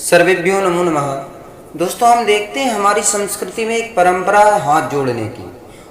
सर्वेभ्यो नमो नमः। दोस्तों, हम देखते हैं हमारी संस्कृति में एक परंपरा है हाथ जोड़ने की।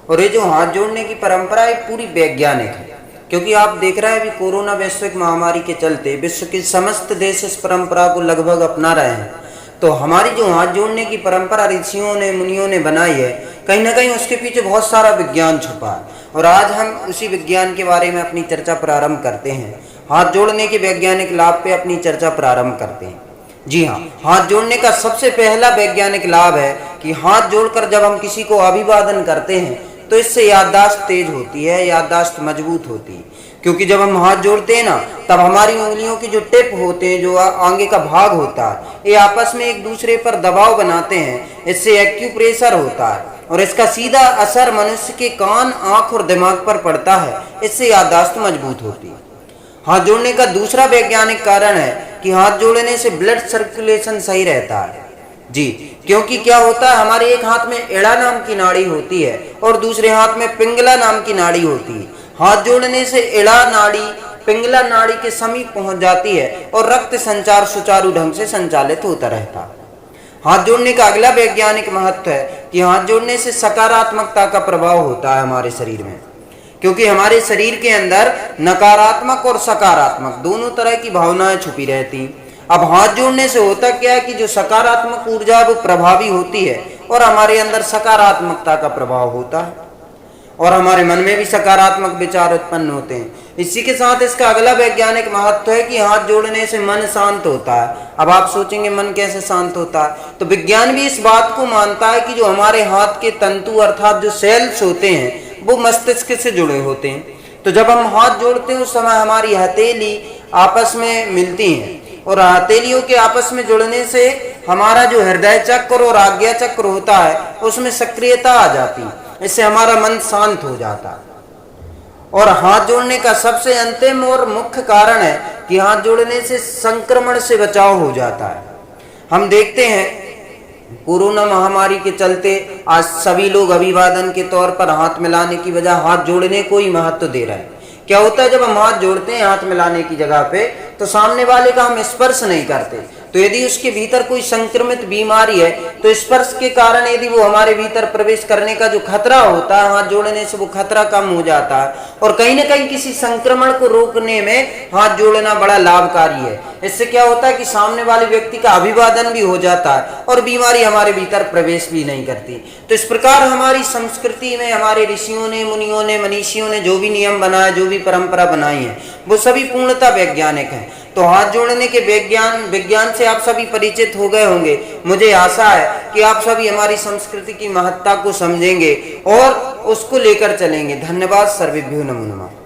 और ये जो हाथ जोड़ने की परंपरा है पूरी वैज्ञानिक है, क्योंकि आप देख रहे हैं अभी कोरोना वैश्विक महामारी के चलते विश्व के समस्त देश इस परंपरा को लगभग अपना रहे हैं। तो हमारी जो हाथ जोड़ने की परंपरा ऋषियों ने मुनियों ने बनाई है, कहीं ना कहीं उसके पीछे बहुत सारा विज्ञान छुपा है। और आज हम उसी विज्ञान के बारे में अपनी चर्चा प्रारंभ करते हैं। हाथ जोड़ने के वैज्ञानिक लाभ पे अपनी चर्चा प्रारंभ करते हैं। जी हाँ, हाथ जोड़ने का सबसे पहला वैज्ञानिक लाभ है कि हाथ जोड़कर जब हम किसी को अभिवादन करते हैं तो इससे याददाश्त तेज होती है, याददाश्त मजबूत होती है। क्योंकि जब हम हाथ जोड़ते हैं ना, तब हमारी उंगलियों की जो टिप होते हैं, जो आगे का भाग होता है, ये आपस में एक दूसरे पर दबाव बनाते हैं। इससे एक्यूप्रेशर होता है और इसका सीधा असर मनुष्य के कान, आंख और दिमाग पर पड़ता है। इससे याददाश्त मजबूत होती है। हाथ जोड़ने का दूसरा वैज्ञानिक कारण है कि हाथ जोड़ने से ब्लड सर्कुलेशन सही रहता है। जी, क्योंकि क्या होता है, हमारे एक हाथ में एड़ा नाम की नाड़ी होती है और दूसरे हाथ में पिंगला नाम की नाड़ी होती है। हाथ जोड़ने से एड़ा नाड़ी पिंगला नाड़ी के समीप पहुंच जाती है और रक्त संचार सुचारू ढंग से संचालित होता रहता है। हाथ जोड़ने का अगला वैज्ञानिक महत्व है कि हाथ जोड़ने से सकारात्मकता का प्रभाव होता है हमारे शरीर में, क्योंकि हमारे शरीर के अंदर नकारात्मक और सकारात्मक दोनों तरह की भावनाएं छुपी रहती। अब हाथ जोड़ने से होता क्या है कि जो सकारात्मक ऊर्जा वो प्रभावी होती है और हमारे अंदर सकारात्मकता का प्रभाव होता है और हमारे मन में भी सकारात्मक विचार उत्पन्न होते हैं। इसी के साथ इसका अगला वैज्ञानिक महत्व है कि हाथ जोड़ने से मन शांत होता है। अब आप सोचेंगे मन कैसे शांत होता है, तो विज्ञान भी इस बात को मानता है कि जो हमारे हाथ के तंतु अर्थात जो सेल्स होते हैं वो मस्तिष्क से जुड़े होते हैं। तो जब हम हाथ जोड़ते हैं उस समय हमारी हथेली आपस में मिलती हैं और हथेलियों के आपस में जुड़ने से हमारा जो हृदय चक्र और आज्ञा चक्र होता है उसमें सक्रियता आ जाती है। इससे हमारा मन शांत हो जाता है। और हाथ जोड़ने का सबसे अंतिम और मुख्य कारण है कि हाथ जोड़ने से संक्रमण से बचाव हो जाता है। हम देखते हैं कोरोना महामारी के चलते आज सभी लोग अभिवादन के तौर पर हाथ मिलाने की बजाय हाथ जोड़ने को ही महत्व दे रहे हैं। क्या होता है, जब हम हाथ जोड़ते हैं हाथ मिलाने की जगह पे, तो सामने वाले का हम स्पर्श नहीं करते। तो यदि उसके भीतर कोई संक्रमित बीमारी है तो स्पर्श के कारण यदि वो हमारे भीतर प्रवेश करने का जो खतरा होता है, हाथ जोड़ने से वो खतरा कम हो जाता है। और कहीं ना कहीं किसी संक्रमण को रोकने में हाथ जोड़ना बड़ा लाभकारी है। इससे क्या होता है कि सामने वाले व्यक्ति का अभिवादन भी हो जाता है और बीमारी हमारे भीतर प्रवेश भी नहीं करती। तो इस प्रकार हमारी संस्कृति में हमारे ऋषियों ने, मुनियों ने, मनीषियों ने जो भी नियम बनाए, जो भी परंपरा बनाई है, वो सभी पूर्णतः वैज्ञानिक हैं। तो हाथ जोड़ने के विज्ञान से आप सभी परिचित हो गए होंगे। मुझे आशा है कि आप सभी हमारी संस्कृति की महत्ता को समझेंगे और उसको लेकर चलेंगे। धन्यवाद। सर्वेभ्यो नमो नमः।